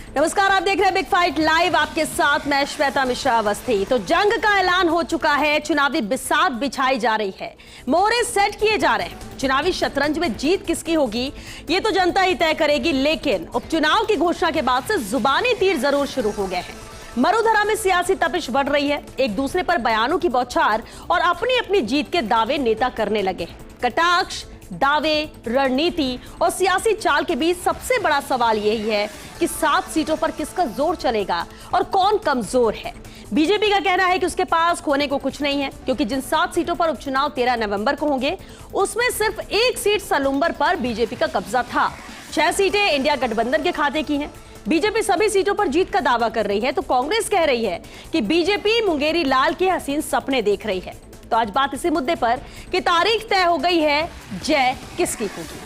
नमस्कार, आप देख रहे हैं बिग फाइट लाइव। आपके साथ मैं श्वेता मिश्रा अवस्थी। तो जंग का ऐलान हो चुका है, चुनावी बिसात बिछाई जा रही है, मोहरे सेट किए जा रहे हैं। चुनावी शतरंज में जीत किसकी होगी ये तो जनता ही तय करेगी, लेकिन उपचुनाव की घोषणा के बाद से जुबानी तीर जरूर शुरू हो गए हैं। मरुधरा में सियासी तपिश बढ़ रही है, एक दूसरे पर बयानों की बौछार और अपनी अपनी जीत के दावे नेता करने लगे हैं। कटाक्ष, दावे, रणनीति और सियासी चाल के बीच सबसे बड़ा सवाल यही है कि 7 सीटों पर किसका जोर चलेगा और कौन कमजोर है। बीजेपी का कहना है कि उसके पास खोने को कुछ नहीं है, क्योंकि जिन 7 सीटों पर उपचुनाव 13 नवंबर को होंगे उसमें सिर्फ एक सीट सलूम्बर पर बीजेपी का कब्जा था। 6 सीटें इंडिया गठबंधन के खाते की हैं। बीजेपी सभी सीटों पर जीत का दावा कर रही है, तो कांग्रेस कह रही है कि बीजेपी मुंगेरी लाल के हसीन सपने देख रही है। तो आज बात इसी मुद्दे पर कि तारीख तय हो गई है, जय किसकी होगी।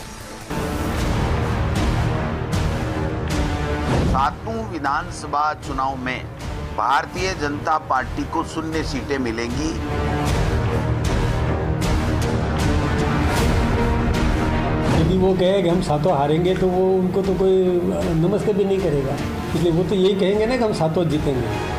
7वां विधानसभा चुनाव में भारतीय जनता पार्टी को 0 सीटें मिलेंगी। यदि वो कहे कि हम 7 हारेंगे तो वो उनको तो कोई नमस्ते भी नहीं करेगा, इसलिए वो तो यही कहेंगे ना कि हम 7 जीतेंगे।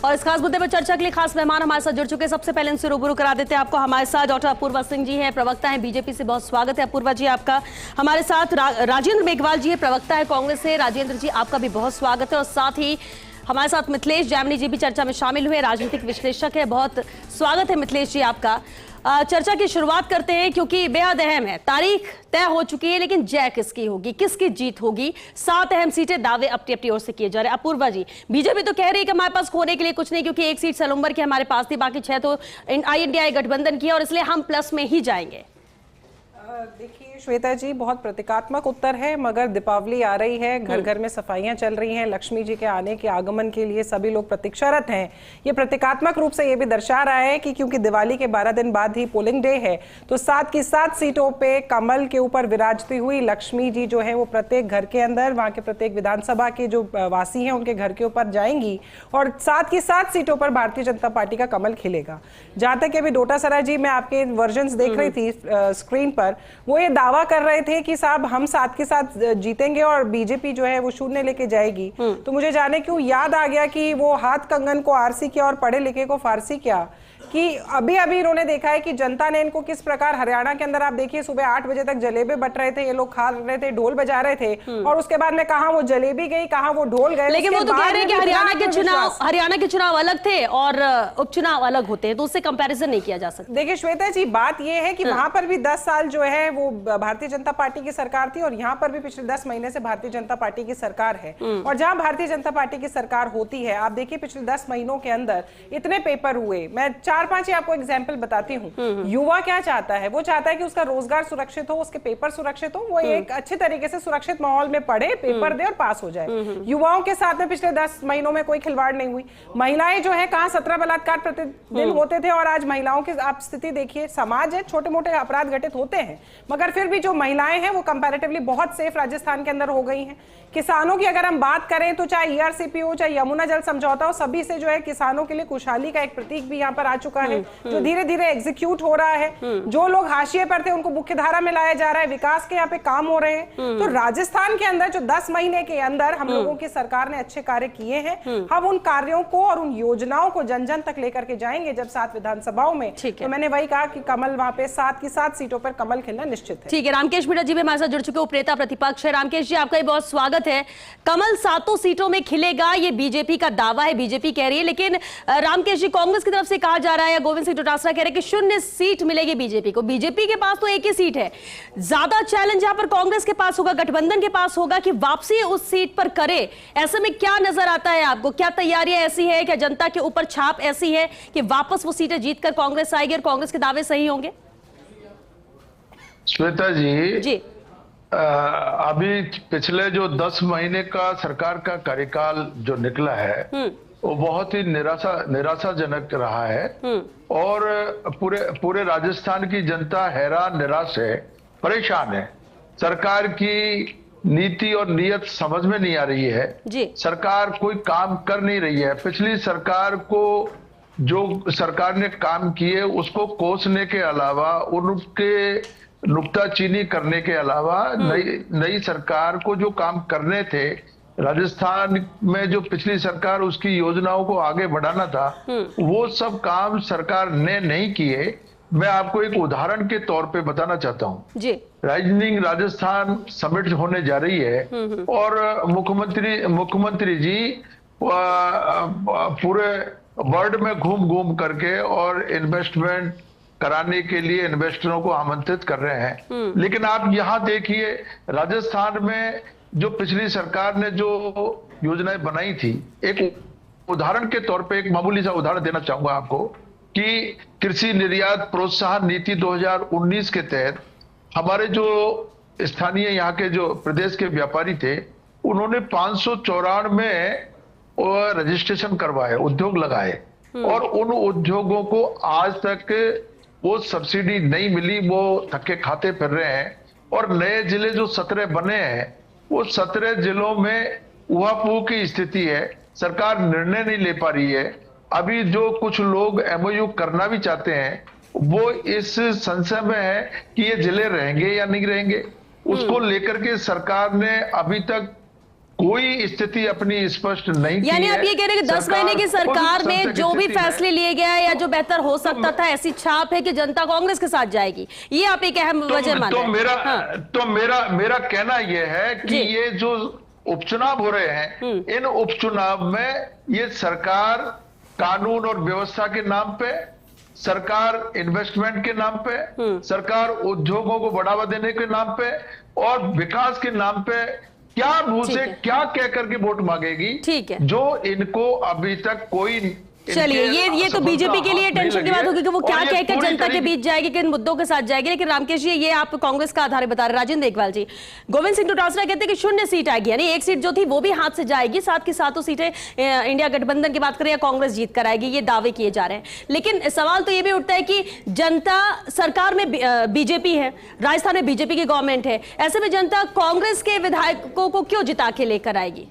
और इस खास मुद्दे पर चर्चा के लिए खास मेहमान हमारे साथ जुड़ चुके। सबसे पहले इनसे रूबरू करा देते हैं आपको। हमारे साथ डॉक्टर अपूर्वा सिंह जी हैं, प्रवक्ता हैं बीजेपी से। बहुत स्वागत है अपूर्वा जी आपका। हमारे साथ राजेंद्र मेघवाल जी है, प्रवक्ता है कांग्रेस से। राजेंद्र जी आपका भी बहुत स्वागत है। और साथ ही हमारे साथ मिथिलेश जैमिनी जी भी चर्चा में शामिल हुए, राजनीतिक विश्लेषक है। बहुत स्वागत है मिथिलेश जी आपका। चर्चा की शुरुआत करते हैं, क्योंकि बेहद अहम है। तारीख तय हो चुकी है, लेकिन जय किसकी होगी, किसकी जीत होगी। 7 अहम सीटें, दावे अपनी अपनी ओर से किए जा रहे हैं। अपूर्वा जी, बीजेपी तो कह रही है कि हमारे पास खोने के लिए कुछ नहीं, क्योंकि एक सीट सलूम्बर की हमारे पास थी, बाकी 6 तो इंडिया गठबंधन की है और इसलिए हम प्लस में ही जाएंगे। देखिए श्वेता जी, बहुत प्रतीकात्मक उत्तर है, मगर दीपावली आ रही है, घर घर में सफाइयां चल रही हैं, लक्ष्मी जी के आने के आगमन के लिए सभी लोग प्रतीक्षारत हैं। ये प्रतीकात्मक रूप से ये भी दर्शा रहा है कि क्योंकि दिवाली के 12 दिन बाद ही पोलिंग डे है, तो 7 की 7 सीटों पे कमल के ऊपर विराजती हुई लक्ष्मी जी जो है वो प्रत्येक घर के अंदर, वहां के प्रत्येक विधानसभा के जो वासी हैं उनके घर के ऊपर जाएंगी और 7 की 7 सीटों पर भारतीय जनता पार्टी का कमल खिलेगा। जहां तक अभी डोटासरा जी, मैं आपके वर्जन्स देख रही थी स्क्रीन पर, वो ये दावा कर रहे थे कि साहब हम 7 के 7 जीतेंगे और बीजेपी जो है वो 0 लेके जाएगी। तो मुझे जाने क्यों याद आ गया कि वो हाथ कंगन को आरसी किया और पढ़े लिखे को फारसी किया, कि अभी अभी इन्होंने देखा है कि जनता ने इनको किस प्रकार, हरियाणा के अंदर आप देखिए सुबह 8 बजे तक जलेबे बट रहे थे, ये लोग खा रहे थे, ढोल बजा रहे थे, और उसके बाद में कहाँ वो जलेबी गई, कहाँ वो ढोल गए। लेकिन वो तो कह रहे हैं कि हरियाणा के चुनाव अलग थे और उपचुनाव अलग होते हैं, तो उससे कंपैरिजन नहीं किया जा सकता। देखिए श्वेता जी, बात ये है कि वहां पर भी 10 साल जो है वो भारतीय जनता पार्टी की सरकार थी और यहाँ पर भी पिछले 10 महीने से भारतीय जनता पार्टी की सरकार है। और जहां भारतीय जनता पार्टी की सरकार होती है, आप देखिए पिछले 10 महीनों के अंदर इतने पेपर हुए। मैं 4-5 आपको एग्जाम्पल बताती हूँ। युवा क्या चाहता है, वो चाहता है कि उसका रोजगार सुरक्षित हो, उसके पेपर सुरक्षित हो, वो एक अच्छे तरीके से सुरक्षित माहौल में पढ़े, पेपर दे और पास हो जाए। युवाओं के साथ में पिछले 10 महीनों में कोई खिलवाड़ नहीं हुई। महिलाएं जो है, कहाँ 17 बलात्कार प्रतिदिन होते थे और आज महिलाओं की आप स्थिति देखिए। समाज है, छोटे मोटे अपराध घटित होते हैं, मगर फिर भी जो महिलाएं हैं वो कंपैरेटिवली बहुत सेफ राजस्थान के अंदर हो गई हैं। किसानों की अगर हम बात करें तो चाहे ईआरसीपी हो, चाहे यमुना जल समझौता हो, सभी से जो है किसानों के लिए खुशहाली का एक प्रतीक भी यहाँ पर आ चुका है, जो धीरे धीरे एग्जीक्यूट हो रहा है। जो लोग हाशिए पर थे उनको मुख्य धारा में लाया जा रहा है, विकास के यहाँ पे काम हो रहे हैं। तो राजस्थान के अंदर जो 10 महीने के अंदर हम लोगों की सरकार ने अच्छे कार्य किए हैं, हम उन कार्यों को और उन योजनाओं को जन जन तक लेकर के जाएंगे जब 7 विधानसभाओं में। तो मैंने वही कहा कि कमल वहां पे 7 की 7 सीटों पर कमल खिलना निश्चित है। ठीक है, रामकेश मीणा जी भी हमारे साथ जुड़ चुके, उपनेता प्रतिपक्ष है। रामकेश जी आपका भी बहुत स्वागत है। कमल 7 सीटों में खिलेगा, ये बीजेपी का दावा है, बीजेपी कह रही है, लेकिन रामकेश जी कांग्रेस की तरफ से कहा जा रहा है, गोविंद सिंह डोटासरा कह रहे हैं कि 0 सीट मिलेगी बीजेपी को। बीजेपी के पास तो एक ही सीट है, ज्यादा चैलेंज यहां पर कांग्रेस के पास होगा, गठबंधन के पास होगा कि वापसी उस सीट पर करे। ऐसे में क्या नजर आता है आपको, क्या तैयारियां ऐसी है, क्या जनता के ऊपर छाप ऐसी है कि वापस वो सीटें जीतकर कांग्रेस आएगी और कांग्रेस के दावे सही होंगे? श्वेता जी, अभी पिछले जो 10 महीने का सरकार का कार्यकाल जो निकला है वो बहुत ही निराशाजनक रहा है और पूरे राजस्थान की जनता हैरान, निराश है, परेशान है। सरकार की नीति और नियत समझ में नहीं आ रही है जी। सरकार कोई काम कर नहीं रही है। पिछली सरकार को जो सरकार ने काम किए उसको कोसने के अलावा उनके नुक्ताचीनी करने के अलावा नई सरकार को जो काम करने थे, राजस्थान में जो पिछली सरकार उसकी योजनाओं को आगे बढ़ाना था, वो सब काम सरकार ने नहीं किए। मैं आपको एक उदाहरण के तौर पे बताना चाहता हूँ जी। राइजिंग राजस्थान समिट होने जा रही है और मुख्यमंत्री जी पूरे वर्ल्ड में घूम घूम करके और इन्वेस्टमेंट कराने के लिए इन्वेस्टरों को आमंत्रित कर रहे हैं। लेकिन आप यहाँ देखिए, राजस्थान में जो पिछली सरकार ने जो योजनाएं बनाई थी, एक उदाहरण के तौर पे एक मामूली सा उदाहरण देना चाहूंगा आपको कि कृषि निर्यात प्रोत्साहन नीति 2019 के तहत हमारे जो स्थानीय यहाँ के जो प्रदेश के व्यापारी थे, उन्होंने 594 रजिस्ट्रेशन करवाए, उद्योग लगाए और उन उद्योगों को आज तक वो सब्सिडी नहीं मिली, वो धक्के खाते फिर रहे हैं। और नए जिले जो 17 बने हैं, वो 17 जिलों में उहापोह की स्थिति है, सरकार निर्णय नहीं ले पा रही है। अभी जो कुछ लोग एमओयू करना भी चाहते हैं, वो इस संशय में है कि ये जिले रहेंगे या नहीं रहेंगे। उसको लेकर के सरकार ने अभी तक कोई स्थिति अपनी स्पष्ट नहीं की है। यानी आप ये कह रहे हैं कि 10 महीने की सरकार में जो भी फैसले लिए गए या जो बेहतर हो सकता था, ऐसी छाप है कि जनता कांग्रेस के साथ जाएगी, ये आप एक अहम वजह मान रहे हैं। तो मेरा कहना यह है कि ये जो उपचुनाव हो रहे हैं, इन उपचुनाव में ये सरकार कानून और व्यवस्था के नाम पे, सरकार इन्वेस्टमेंट के नाम पे, सरकार उद्योगों को बढ़ावा देने के नाम पे और विकास के नाम पे क्या मुंह से क्या कह करके वोट मांगेगी, ठीक है, जो इनको अभी तक कोई। चलिए, ये तो बीजेपी के लिए टेंशन की बात होगी कि वो क्या कहकर जनता के बीच जाएगी, किन मुद्दों के साथ जाएगी। लेकिन रामकेश जी, ये आप कांग्रेस का आधार बता रहे। राजेंद्र देगवाल जी, गोविंद सिंह डोटासरा कहते हैं कि 0 सीट आएगी, यानी एक सीट जो थी वो भी हाथ से जाएगी, साथ की सातों सीटें इंडिया गठबंधन की बात करें या कांग्रेस जीत कर आएगी, ये दावे किए जा रहे हैं। लेकिन सवाल तो ये भी उठता है कि जनता, सरकार में बीजेपी है, राजस्थान में बीजेपी की गवर्नमेंट है, ऐसे में जनता कांग्रेस के विधायकों को क्यों जिता के लेकर आएगी?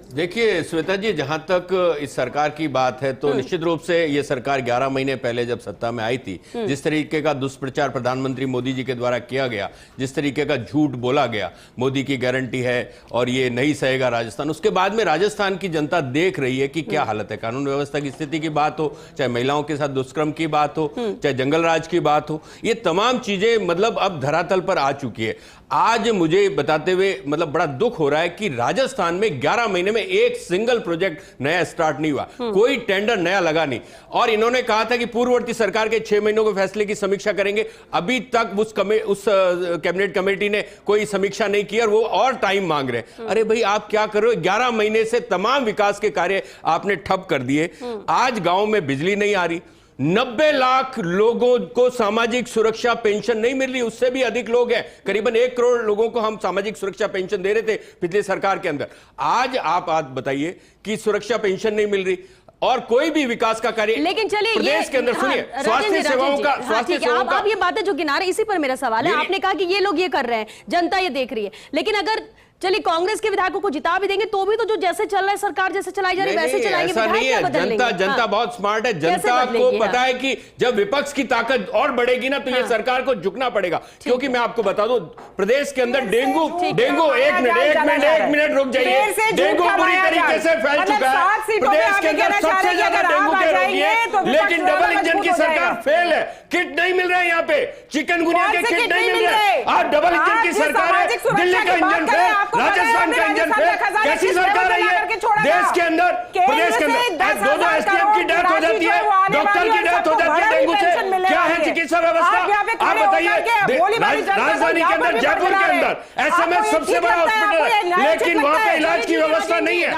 देखिए श्वेता जी, जहां तक इस सरकार की बात है तो निश्चित रूप से ये सरकार 11 महीने पहले जब सत्ता में आई थी, जिस तरीके का दुष्प्रचार प्रधानमंत्री मोदी जी के द्वारा किया गया, जिस तरीके का झूठ बोला गया, मोदी की गारंटी है और ये नहीं सहेगा राजस्थान, उसके बाद में राजस्थान की जनता देख रही है कि क्या हालत है। कानून व्यवस्था की स्थिति की बात हो, चाहे महिलाओं के साथ दुष्कर्म की बात हो, चाहे जंगल राज की बात हो, ये तमाम चीजें मतलब अब धरातल पर आ चुकी है। आज मुझे बताते हुए मतलब बड़ा दुख हो रहा है कि राजस्थान में 11 महीने में एक सिंगल प्रोजेक्ट नया स्टार्ट नहीं हुआ, कोई टेंडर नया लगा नहीं। और इन्होंने कहा था कि पूर्ववर्ती सरकार के 6 महीनों के फैसले की समीक्षा करेंगे, अभी तक उस कैबिनेट कमेटी ने कोई समीक्षा नहीं की और वो और टाइम मांग रहे हैं। अरे भाई, आप क्या कर रहे हो? 11 महीने से तमाम विकास के कार्य आपने ठप कर दिए। आज गांव में बिजली नहीं आ रही, 90 लाख लोगों को सामाजिक सुरक्षा पेंशन नहीं मिल रही, उससे भी अधिक लोग हैं, करीबन 1 करोड़ लोगों को हम सामाजिक सुरक्षा पेंशन दे रहे थे पिछली सरकार के अंदर। आज आप बताइए कि सुरक्षा पेंशन नहीं मिल रही और कोई भी विकास का कार्य। लेकिन चलिए प्रदेश के अंदर सुनिए, स्वास्थ्य सेवाओं का आप ये बातें जो गिना रहे, इसी पर मेरा सवाल है। आपने कहा कि ये लोग ये कर रहे हैं, जनता ये देख रही है, लेकिन अगर चलिए कांग्रेस के विधायकों को जिता भी देंगे तो भी तो जो जैसे चल रहा है, सरकार जैसे चलाई जा रही है वैसे चलाएंगे। ऐसा नहीं है, जनता बहुत स्मार्ट है। जनता को पता है कि जब विपक्ष की ताकत और बढ़ेगी ना तो ये सरकार को झुकना पड़ेगा। क्योंकि मैं आपको बता दूं, प्रदेश के अंदर डेंगू एक मिनट रुक जाइए, डेंगू पूरी तरीके से फैल चुका है। प्रदेश के अंदर सबसे ज्यादा डेंगू के रोगी है, लेकिन डबल इंजन की सरकार फेल है। किट नहीं मिल रहे हैं यहाँ पे, चिकनगुनिया के किट नहीं मिल रहे। आज डबल इंजन की सरकार है, दिल्ली का इंजन फेल, राजस्थान का इंजन फेल, कैसी सरकार है ये? देश के अंदर, प्रदेश के अंदर 2 एसडीएम की डेथ हो जाती है, डॉक्टर की डेथ हो जाती है डेंगू से। क्या है चिकित्सा व्यवस्था? आप बताइए। राजधानी के अंदर, जयपुर के अंदर एसएमएस सबसे बड़ा हॉस्पिटल है, लेकिन वहां पे इलाज की व्यवस्था नहीं है।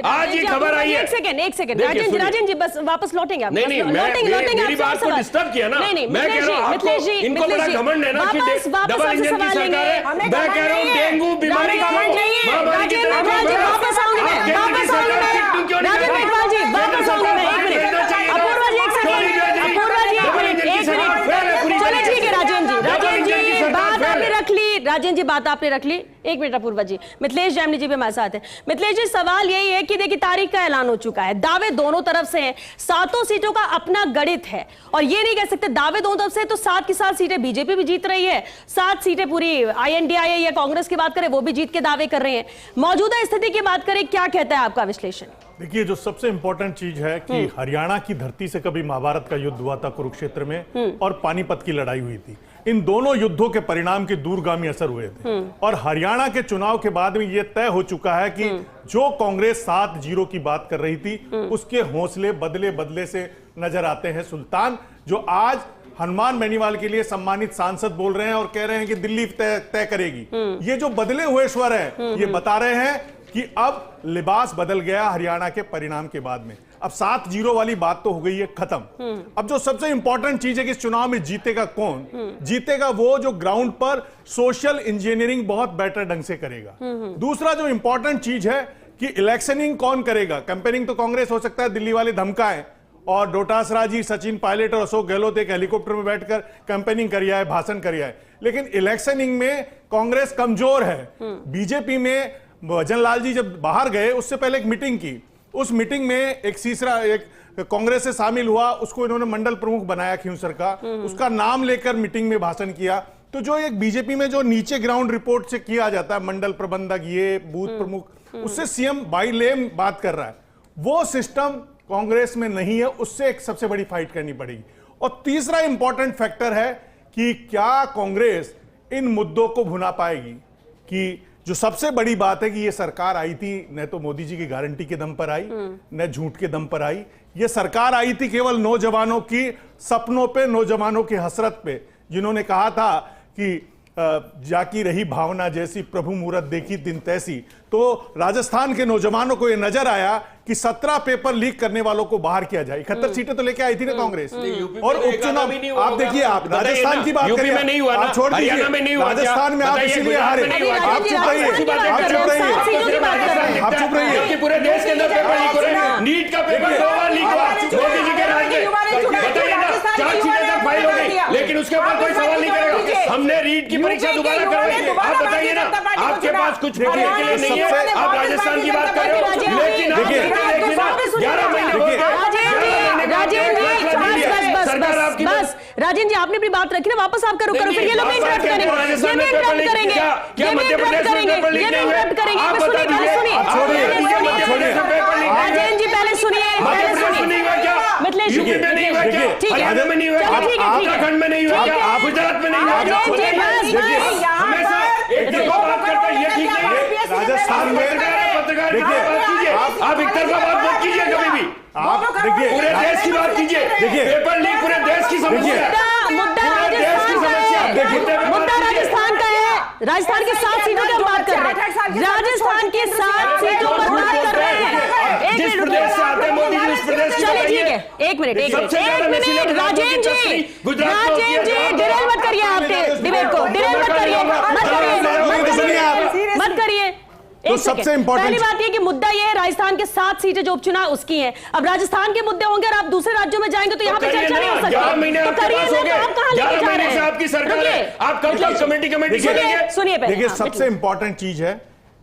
आज ही खबर आई है। एक सेकंड राजेंद्र जी, बस वापस लौटेंगे आप। नहीं, मेरी बात को डिस्टर्ब किया ना। मैं कह रहा हूं इनको बड़ा घमंड है ना कि डबल इंजन की सरकार है। मैं कह रहा हूं डेंगू बीमारी वापस आऊंगी मैं। अपूर्वा जी, एक सेकंड। चलो ठीक है राजेंद्र जी, बात आपने रख ली। राजेंद्र जी बात आपने रख ली, एक मिनट अपूर्वा जी, मिथिलेश जैमिनी जी भी हमारे साथ है। मिथिलेश जी, सवाल यही है कि देखिए तारीख का ऐलान हो चुका है, दावे दोनों तरफ से हैं, 7 सीटों का अपना गणित है और ये नहीं कह सकते दावे दोनों तरफ से, तो 7 की 7 सीटें बीजेपी भी जीत रही है, 7 सीटें पूरी INDIA या कांग्रेस की बात करें वो भी जीत के दावे कर रहे हैं। मौजूदा स्थिति की बात करें, क्या कहता है आपका विश्लेषण? देखिए, जो सबसे इंपॉर्टेंट चीज है कि हरियाणा की धरती से कभी महाभारत का युद्ध हुआ था कुरुक्षेत्र में और पानीपत की लड़ाई हुई थी। इन दोनों युद्धों के परिणाम के दूरगामी असर हुए थे और हरियाणा के चुनाव के बाद में यह तय हो चुका है कि जो कांग्रेस 7-0 की बात कर रही थी उसके हौसले बदले बदले से नजर आते हैं। सुल्तान जो आज हनुमान बेनीवाल के लिए सम्मानित सांसद बोल रहे हैं और कह रहे हैं कि दिल्ली तय करेगी, ये जो बदले हुए स्वर है ये बता रहे हैं कि अब लिबास बदल गया हरियाणा के परिणाम के बाद में। अब 7-0 वाली बात तो हो गई है खत्म। अब जो सबसे इंपॉर्टेंट चीज है कि इस चुनाव में जीतेगा कौन, जीतेगा वो जो ग्राउंड पर सोशल इंजीनियरिंग बहुत बेटर ढंग से करेगा। दूसरा जो इंपॉर्टेंट चीज है कि इलेक्शनिंग कौन करेगा। कैंपेनिंग तो कांग्रेस हो सकता है, दिल्ली वाले धमकाएं और डोटासरा जी, सचिन पायलट और अशोक गहलोत एक हेलीकॉप्टर में बैठकर कैंपेनिंग करिया है, भाषण करिया है, लेकिन इलेक्शनिंग में कांग्रेस कमजोर है। बीजेपी में भजनलाल जी जब बाहर गए उससे पहले एक मीटिंग की, उस मीटिंग में एक तीसरा एक कांग्रेस से शामिल हुआ, उसको इन्होंने मंडल प्रमुख बनाया खींवसर का, उसका नाम लेकर मीटिंग में भाषण किया। तो जो एक बीजेपी में जो नीचे ग्राउंड रिपोर्ट से किया जाता है, मंडल प्रबंधक, ये बूथ प्रमुख, उससे सीएम बाई लेम बात कर रहा है, वो सिस्टम कांग्रेस में नहीं है। उससे एक सबसे बड़ी फाइट करनी पड़ेगी। और तीसरा इंपॉर्टेंट फैक्टर है कि क्या कांग्रेस इन मुद्दों को भुना पाएगी। कि जो सबसे बड़ी बात है कि ये सरकार आई थी न तो मोदी जी की गारंटी के दम पर आई, न झूठ के दम पर आई। ये सरकार आई थी केवल नौजवानों की सपनों पे, नौजवानों की हसरत पे, जिन्होंने कहा था कि जाकी रही भावना जैसी, प्रभु मूरत देखी दिन तैसी। तो राजस्थान के नौजवानों को यह नजर आया कि 17 पेपर लीक करने वालों को बाहर किया जाए। 71 सीटें तो लेके आई थी ना कांग्रेस। और उपचुनाव आप देखिए, आप राजस्थान की बात करें, आप छोड़ दीजिए, राजस्थान में आप इसीलिए हारे। आप चुप रहिए, आप चुप रहिए, आप चुप रहिए। पूरे देश के अंदर पेपर लीक हो रहे हैं, नीट का पेपर 2 बार लीक हुआ मोदी जी के राज में, बताइए ना, 4 सीटें तक फाइल हो गई, लेकिन उसके ऊपर कोई सवाल नहीं करेगा। हमने नीट की परीक्षा दोबारा करवाई है, आप बताइए ना, आपके पास कुछ करने के लिए नहीं है, आप राजस्थान की बात कर रहे हो, लेकिन देखिए 11 महीने हो गए। बस राजेंद्र जी, आपने अपनी बात रखी ना, वापस आप करो फिर ये लोग इंटरप्ट करेंगे, ये भी इंटरप्ट करेंगे, ये भी इंटरप्ट करेंगे, ये भी इंटरप्ट करेंगे। राजेंद्र जी पहले सुनिए, मिथिलेश जी ठीक है, उत्तराखंड में नहीं हुआ क्या, गुजरात में नहीं हुआ क्या, हमेशा एक तरफा बात करते हैं, ये ठीक नहीं है। राजस्थान में पत्रकार बात कीजिए, आप एक तरफा बात मत कीजिए कभी भी, आप देखिए पूरे देश की बात कीजिए। देखिए, पेपर लीक पूरे देश की समस्या है, मुद्दा राजस्थान का है। राजस्थान की 7 सीटों की बात कर रहे हैं, राजस्थान की 7 सीटों पर बात कर रहे हैं। जिस प्रदेश से आते हैं मोदी जी, उस प्रदेश की चलिए ठीक है, एक मिनट राजेंद्र जी, डिरेल मत करिए, आप डिबेट को डिरेल मत करिए, मत करिए। तो सबसे इंपॉर्टेंट पहली बात ये कि मुद्दा ये है, राजस्थान के 7 सीटें जो उपचुनाव उसकी हैं। अब राजस्थान के मुद्दे होंगे और आप दूसरे राज्यों में जाएंगे तो यहाँ पे चर्चा नहीं हो सकती। 11 महीने तो करिए ना, तो आप कहाँ लेके जा रहे हैं? आपकी सरकार है, आप कब तक कमेटी करेंगे? सुनिए पहले, देखिए, सबसे इंपॉर्टेंट चीज है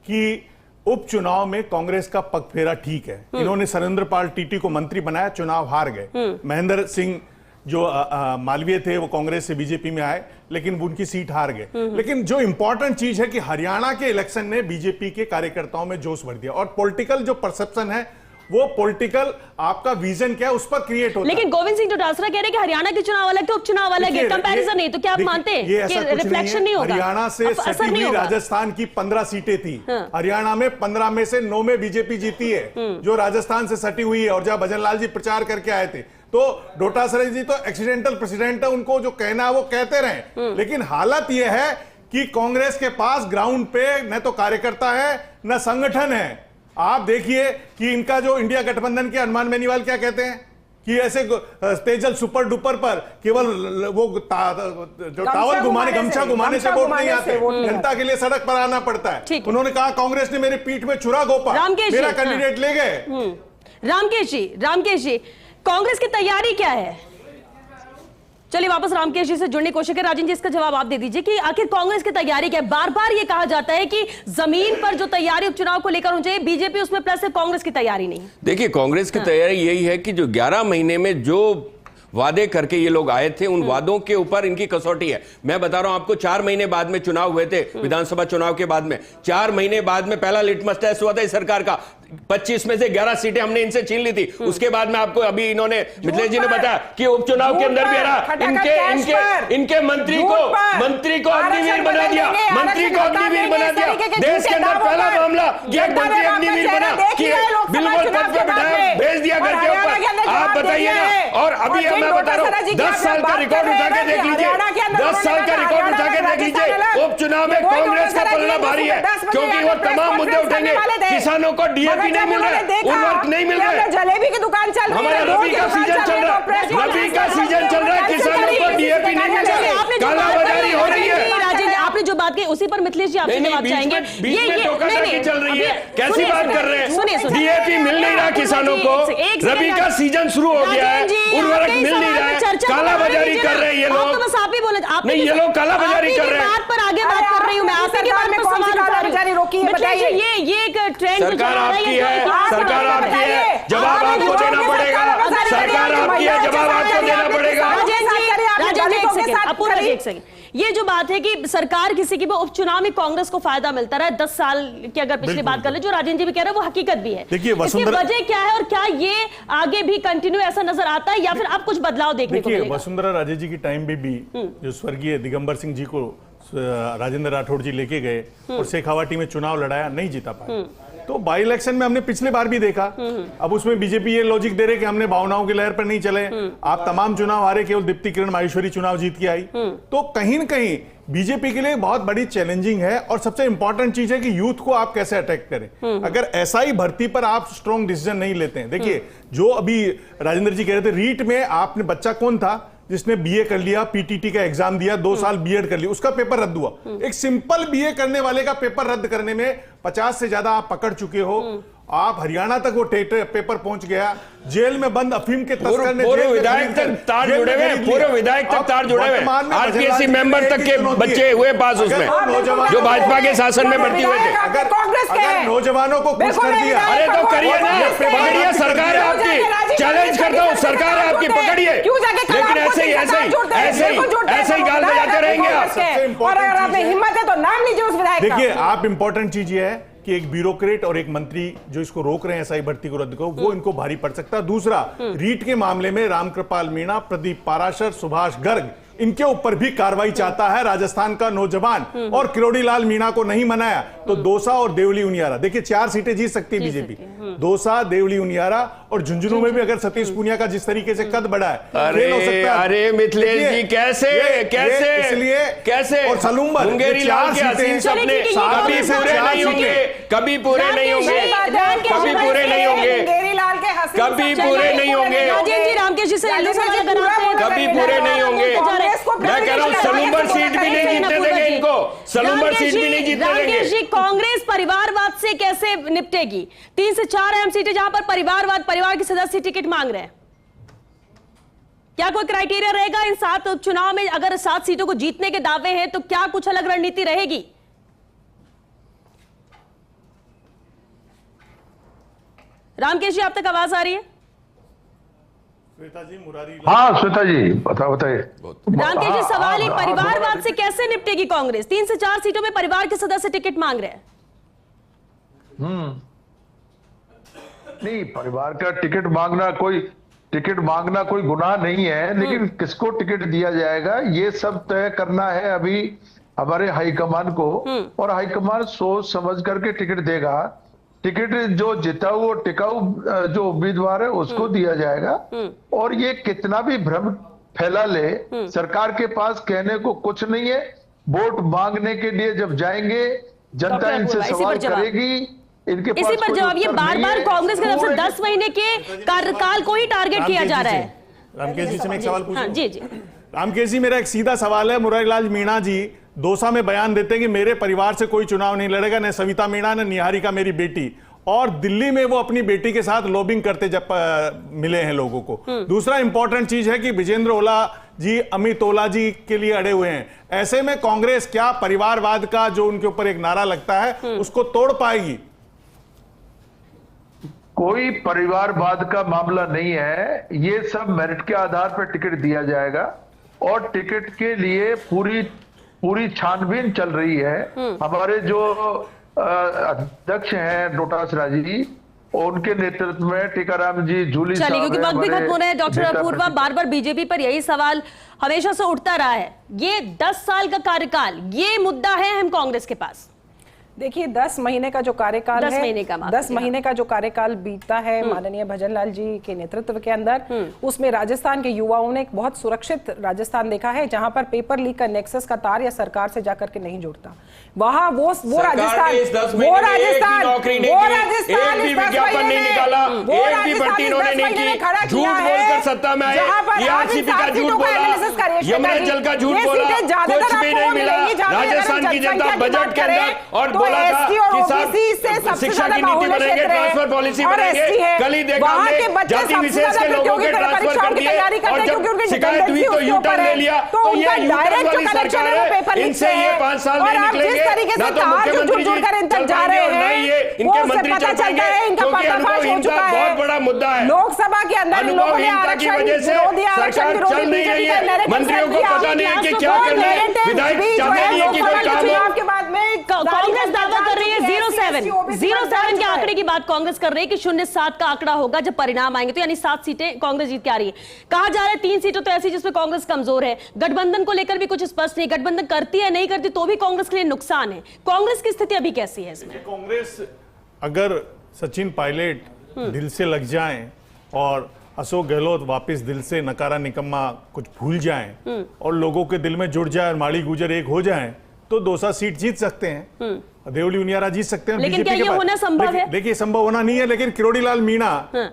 कि उपचुनाव में कांग्रेस का पगफेरा ठीक है। इन्होंने सरेंद्र पाल टीटी को मंत्री बनाया, चुनाव हार गए। महेंद्र सिंह जो मालवीय थे वो कांग्रेस से बीजेपी में आए, लेकिन उनकी सीट हार गए। लेकिन जो इंपॉर्टेंट चीज है कि हरियाणा के इलेक्शन ने बीजेपी के कार्यकर्ताओं में जोश भर दिया और पॉलिटिकल जो परसेप्शन है, वो पॉलिटिकल आपका विजन क्या है उस पर क्रिएट होता है। लेकिन गोविंद सिंह डोटासरा कह रहे हैं कि हरियाणा के चुनाव अलग थे, उपचुनाव अलग है, कंपैरिजन नहीं। तो क्या आप मानते हैं कि रिफ्लेक्शन नहीं होगा? हरियाणा से सटी हुई राजस्थान की 15 सीटें थी। हरियाणा में 15 में से 9 में बीजेपी जीती है, जो राजस्थान से सटी हुई है। और जब भजनलाल जी प्रचार करके आए थे तो डोटासरा जी तो एक्सीडेंटल प्रेसिडेंट है, उनको जो कहना है वो कहते रहे। लेकिन हालत यह है कि कांग्रेस के पास ग्राउंड पे न तो कार्यकर्ता है न संगठन है। आप देखिए कि इनका जो इंडिया गठबंधन के हनुमान बेनीवाल क्या कहते हैं कि ऐसे तेजल सुपर डुपर पर केवल वो जो टावल घुमाने, गमछा घुमाने से वोट नहीं आते, जनता के लिए सड़क पर आना पड़ता है। उन्होंने कहा कांग्रेस ने मेरी पीठ में छुरा घोंपा, मेरा कैंडिडेट ले गए। रामकेश जी, कांग्रेस की तैयारी क्या है चलिए वापस रामकेश जी से जुड़ने की कोशिश करें। राजन जी, इसका जवाब आप दे दीजिए कि आखिर कांग्रेस की तैयारी क्या है? बार बार ये कहा जाता है कि जमीन पर जो तैयारी उपचुनाव को लेकर होनी चाहिए, बीजेपी उसमें प्लस है, कांग्रेस की तैयारी नहीं। देखिए, कांग्रेस की तैयारी यही है कि जो 11 महीने में जो वादे करके ये लोग आए थे, उन वादों के ऊपर इनकी कसौटी है। मैं बता रहा हूं आपको, 4 महीने बाद में चुनाव हुए थे, विधानसभा चुनाव के बाद में 4 महीने बाद में पहला लिटमस टेस्ट हुआ था इस सरकार का। 25 में से 11 सीटें हमने इनसे छीन ली थी। उसके बाद में आपको अभी इन्होंने मिथिलेश जी ने बताया कि उपचुनाव के अंदर भी इनके मंत्री को अग्निवीर बना दिया, मंत्री को अग्निवीर बना दिया। देश के अंदर पहला मामला कि एक मंत्री अग्निवीर बना कि बिल्कुल पद पे बिठाया, भेज दिया घर के ऊपर। आप बताइए ना। और अभी मैं बता रहा हूं, 10 साल का रिकॉर्ड उठा के देख लीजिए, 10 साल का रिकॉर्ड उठा के देख लीजिए। उपचुनाव में कांग्रेस का पलड़ा भारी है, क्योंकि वो तमाम मुद्दे उठेंगे। किसानों को डीएपी नहीं मिल रहा, उर्वरक नहीं मिल रहा, जलेबी की दुकान चल रही है, हमारा रबी का सीजन चल रहा है, रबी का सीजन चल रहा है, किसानों को डीएपी नहीं मिल रहा, कालाबाजारी हो रही है। राजन जी, आपने जो बात की उसी पर मिथिलेश जी आपसे जवाब चाहेंगे। ये धोखाधड़ी चल रही है, कैसी बात कर रहे हैं? डीएपी मिल नहीं रहा किसानों को, रबी का सीजन शुरू हो गया है, उर्वरक मिल नहीं रहा है, कालाबाजारी कर रहे हैं ये लोग। बस आप ही बोले, नहीं, ये लोग कालाबाजारी कर रहे हैं। बात पर आगे बात कर रही हूँ मैं, आपके बात पर सवाल उठा रही हूँ। मिथिलेश जी, ये एक ट्रेंड सरकार आपकी है, सरकार आपकी है, जवाब आपको देना पड़ेगा। सरकार आपकी है, जवाब आपको देना पड़ेगा। राजन जी, एक सेकंड। ये जो बात है कि सरकार किसी की भी उपचुनाव में कांग्रेस को फायदा मिलता रहा है 10 साल की, अगर पिछली बात कर ले, जो राजन जी भी कह रहे हैं वो हकीकत भी है। देखिए, इसकी वजह क्या है और क्या ये आगे भी कंटिन्यू ऐसा नजर आता है या फिर अब कुछ बदलाव देखने को मिलेगा? वसुंधरा राजे जी की टाइम में भी जो स्वर्गीय दिगंबर सिंह जी को राजेंद्र राठौड़ जी लेके गए और शेखावाटी में चुनाव लड़ाया, नहीं जीता पाए। तो बाई इलेक्शन में हमने पिछले बार भी देखा। अब उसमें बीजेपी ये लॉजिक दे रहे कि हमने भावनाओं की लहर पर नहीं चले, आप तमाम चुनाव हारे, केवल दीप्ति किरण माहेश्वरी चुनाव जीत के आई। तो कहीं न कहीं बीजेपी के लिए बहुत बड़ी चैलेंजिंग है। और सबसे इंपॉर्टेंट चीज है कि यूथ को आप कैसे अटैक करें। अगर एसआई भर्ती पर आप स्ट्रॉन्ग डिसीजन नहीं लेते हैं, देखिए जो अभी राजेंद्र जी कह रहे थे, रीट में आपने बच्चा कौन था जिसने बीए कर लिया, पीटीटी का एग्जाम दिया, 2 साल बीएड कर लिया, उसका पेपर रद्द हुआ। एक सिंपल बीए करने वाले का पेपर रद्द करने में 50 से ज्यादा आप पकड़ चुके हो। आप हरियाणा तक वो पेपर पहुंच गया। जेल में बंद अफीम के तस्कर ने पूरे विधायक तक तार जुड़े हुए, पूरे विधायक तक तार जुड़े हुए, आरपीएससी मेंबर तक के बच्चे हुए पास उसमें, जो भाजपा के शासन में भर्ती हुए थे। अगर नौजवानों को खुश कर दिया, अरे तो करिए ना, पकड़िए, सरकार है आपकी, चैलेंज करता हूँ, सरकार है आपकी, पकड़िए। लेकिन ऐसे ही गाल बजाते रहेंगे आप। और अगर आप में हिम्मत है तो नाम लीजिए उस विधायक का। देखिए, आप इंपॉर्टेंट चीज ये है कि एक ब्यूरोक्रेट और एक मंत्री जो इसको रोक रहे हैं एसआई भर्ती को रद्द करो, वो इनको भारी पड़ सकता है। दूसरा, रीट के मामले में रामकृपाल मीणा, प्रदीप पाराशर, सुभाष गर्ग, इनके ऊपर भी कार्रवाई चाहता है राजस्थान का नौजवान। और किरोड़ी लाल मीणा को नहीं मनाया तो दौसा और देवली उनियारा, देखिए 4 सीटें जीत सकती है बीजेपी। दौसा, देवली उनियारा और झुंझुनू में भी अगर सतीश पूनिया का जिस तरीके से कद बढ़ा है, अरे मिथिलेश जी, कैसे इसलिए कैसे और सलूम्बर, मुंगेरी लाल के हसीन सपने कभी पूरे नहीं होंगे, कभी पूरे नहीं होंगे, कभी पूरे नहीं होंगे, कभी पूरे नहीं होंगे, कभी पूरे नहीं होंगे। मैं कह रहा हूं, सलूम्बर सीट भी नहीं जीतने देंगे इनको, सलूम्बर सीट भी नहीं जीतने देंगे। कांग्रेस परिवारवाद से कैसे निपटेगी? 3 से 4 अहम सीटें जहां पर परिवारवाद, परिवार के सदस्य टिकट मांग रहे हैं, क्या कोई क्राइटेरिया रहेगा इन 7 उपचुनाव में? अगर 7 सीटों को जीतने के दावे हैं तो क्या कुछ अलग रणनीति रहेगी? रामकेश जी, आप तक आवाज आ रही है? श्वेता जी, मुरारी, हाँ श्वेता जी, बताइए। रामकेश जी, सवाल है, परिवारवाद से कैसे निपटेगी कांग्रेस? 3 से 4 सीटों में परिवार के सदस्य टिकट मांग रहे हैं। नहीं, परिवार का टिकट मांगना कोई गुनाह नहीं है, लेकिन किसको टिकट दिया जाएगा ये सब तय करना है अभी हमारे हाईकमान को। और हाईकमान सोच समझ करके टिकट देगा। टिकट जो जीता वो टिकाऊ जो उम्मीदवार है उसको दिया जाएगा। और ये कितना भी भ्रम फैला ले, सरकार के पास कहने को कुछ नहीं है। वोट मांगने के लिए जब जाएंगे, जनता इनसे सवाल करेगी, इनके पास इसी पर जवाब। ये बार-बार कांग्रेस की तरफ से 10 महीने के कार्यकाल को ही टारगेट किया जा रहा है। रामकेश जी से मैं एक सवाल पूछूं? जी जी रामकेश जी, मेरा एक सीधा सवाल है। मुरारी लाल मीणा जी दौसा में बयान देते हैं कि मेरे परिवार से कोई चुनाव नहीं लड़ेगा, न सविता मीणा न निहारिका मेरी बेटी, और दिल्ली में वो अपनी बेटी के साथ लॉबिंग करते जब मिले हैं लोगों को। दूसरा इंपॉर्टेंट चीज है कि विजेंद्र ओला जी अमित ओला जी के लिए अड़े हुए हैं। ऐसे में कांग्रेस क्या परिवारवाद का जो उनके ऊपर एक नारा लगता है उसको तोड़ पाएगी? कोई परिवारवाद का मामला नहीं है, ये सब मेरिट के आधार पर टिकट दिया जाएगा और टिकट के लिए पूरी छानबीन चल रही है। हमारे जो अध्यक्ष हैं डोटासरा जी, उनके नेतृत्व में टीकाराम जी जूली चलिए, क्योंकि वक्त भी खत्म हो रहा है डॉक्टर अपूर्वा, बार बार बीजेपी पर यही सवाल हमेशा से उठता रहा है, ये 10 साल का कार्यकाल, ये मुद्दा है हम कांग्रेस के पास। देखिए 10 महीने का जो कार्यकाल 10 है, महीने का 10 महीने का जो कार्यकाल बीतता है माननीय भजनलाल जी के नेतृत्व के अंदर, उसमें राजस्थान के युवाओं ने एक बहुत सुरक्षित राजस्थान देखा है, जहां पर पेपर लीक का नेक्सस का तार या सरकार से जाकर के नहीं जुड़ता। वहां वो राजस्थान एक भी विज्ञापन नहीं निकाला, एक भी भर्ती इन्होंने नहीं की, झूठ बोलकर सत्ता में आए, आरसीपी का झूठ बोला, यमुना जल का झूठ बोला, कुछ भी नहीं मिला। राजस्थान की जनता बजट के अंदर और बोला था कि साहब शिक्षा की नीति बनेंगे, ट्रांसफर पॉलिसी बनेंगे, कल ही देखा हमने जाति विशेष के लोगों के ट्रांसफर कर दिए और जब शिकायत हुई तो यू टर्न ले लिया। तो ये यू टर्न वाली सरकार है, इनसे ये 5 साल नहीं निकलेंगे, ना तो मुख्यमंत्री जी चल पाएंगे और ना ही ये इनके मंत्री चल पाएंगे, क्योंकि अनुभवहीनता बहुत बड़ा मुद्दा है। लोकसभा के अंदर अनुभवहीनता की वजह से सरकार चल नहीं रही है, मंत्रियों को पता नहीं है कि क्या करना है, विधायक चाहते नहीं है कि कोई काम हो। कांग्रेस दावा कर रही है 07 के आंकड़े की बात कांग्रेस कर रही है कि 07 का आंकड़ा होगा जब परिणाम आएंगे, तो यानी 7 सीटें कांग्रेस जीत के आ रही है। कहा जा रहा है 3 सीटें तो ऐसी जिसमें कांग्रेस कमजोर है। गठबंधन को लेकर भी कुछ स्पष्ट नहीं, गठबंधन करती है नहीं करती तो भी कांग्रेस के लिए नुकसान है। कांग्रेस की स्थिति अभी कैसी है इसमें? कांग्रेस अगर सचिन पायलट दिल से लग जाएं और अशोक गहलोत वापस दिल से नकारा निकम्मा कुछ भूल जाएं और लोगों के दिल में जुड़ जाए और माड़ी गुजर एक हो जाएं तो 200 सीट जीत सकते हैं, देवली उनियारा जीत सकते हैं। लेकिन क्या ये होना संभव है? देखिए संभव होना नहीं है, लेकिन किरोड़ीलाल मीणा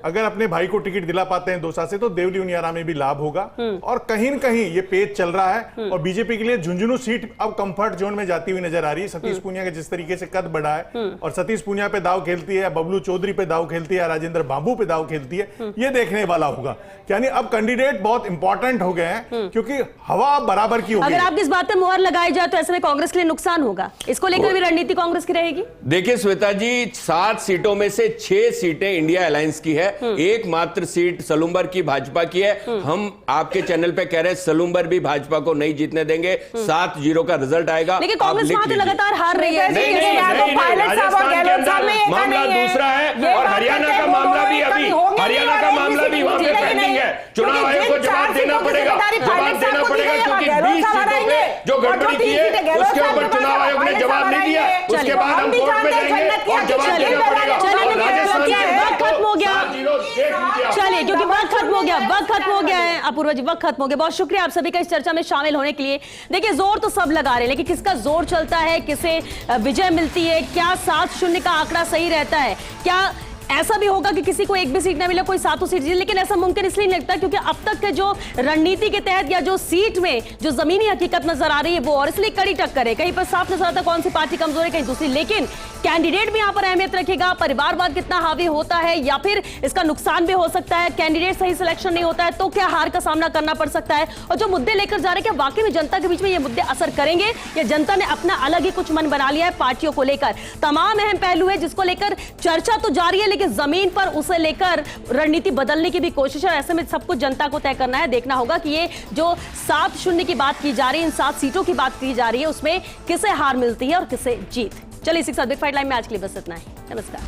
अगर अपने भाई को टिकट दिला पाते हैं 200 से तो देवली उनियारा में भी लाभ होगा। और कहीं न कहीं ये पेच चल रहा है और बीजेपी के लिए झुंझुनू सीट अब कंफर्ट जोन में जाती हुई नजर आ रही है। सतीश पूनिया का जिस तरीके से कद बढ़ा है और सतीश पूनिया पे दाव खेलती है, बबलू चौधरी पे दाव खेलती है, राजेंद्र बाबू पे दाव खेलती है, ये देखने वाला होगा। यानी अब कैंडिडेट बहुत इंपॉर्टेंट हो गए हैं क्योंकि हवा बराबर की होगी। अगर आप इस बात पर मुहर लगाई जाए तो ऐसे में कांग्रेस के लिए नुकसान होगा, इसको लेकर भी रणनीति कांग्रेस की रहेगी। देखिए श्वेता जी, 7 सीटों में से 6 सीटें इंडिया अलायंस की है, एकमात्र सीट सलूम्बर की भाजपा की है। हम आपके चैनल पे कह रहे हैं सलूम्बर भी भाजपा को नहीं जीतने देंगे, 7-0 का रिजल्ट आएगा। लेकिन कांग्रेस वहां तो लगातार हार रही है। राजस्थान के अंदर मामला दूसरा है और हरियाणा का मामला भी वहां पे पेंडिंग है। चुनाव आयोग को जवाब देना पड़ेगा, क्योंकि 20 सीटों पे जो गड़बड़ी की है उसके ऊपर चुनाव आयोग ने जवाब नहीं दिया। उसके बाद हम कोर्ट में जाएंगे और जवाब देना पड़ेगा। वक्त खत्म हो गया, चलिए क्योंकि वक्त खत्म हो गया है। अपूर्वा जी वक्त खत्म हो गया। बहुत शुक्रिया आप सभी का इस चर्चा में शामिल होने के लिए। देखिए जोर तो सब लगा रहे हैं, लेकिन किसका जोर चलता है, किसे विजय मिलती है, क्या 7-0 का आंकड़ा सही रहता है, क्या ऐसा भी होगा कि किसी को एक भी सीट ना मिले, कोई 7 सीट जीते? लेकिन ऐसा मुमकिन इसलिए नहीं लगता क्योंकि अब तक के जो रणनीति के तहत या जो सीट में जो जमीनी हकीकत नजर आ रही है वो, और इसलिए कड़ी टक्कर है। कहीं पर साफ नजर आता कौन सी पार्टी कमजोर है, कहीं दूसरी। लेकिन कैंडिडेट भी यहां पर अहमियत रखेगा, परिवारवाद कितना हावी होता है या फिर इसका नुकसान भी हो सकता है। कैंडिडेट सही सिलेक्शन नहीं होता है तो क्या हार का सामना करना पड़ सकता है। और जो मुद्दे लेकर जा रहे हैं, क्या वाकई में जनता के बीच में ये मुद्दे असर करेंगे या जनता ने अपना अलग ही कुछ मन बना लिया है पार्टियों को लेकर? तमाम अहम पहलू है जिसको लेकर चर्चा तो जारी है, लेकिन जमीन पर उसे लेकर रणनीति बदलने की भी कोशिश है। ऐसे में सब कुछ जनता को तय करना है। देखना होगा कि ये जो 7-0 की बात की जा रही है, इन 7 सीटों की बात की जा रही है, उसमें किसे हार मिलती है और किसे जीत। चलिए इसी के साथ बिग फाइट लाइन में आज के लिए बस इतना ही। नमस्कार।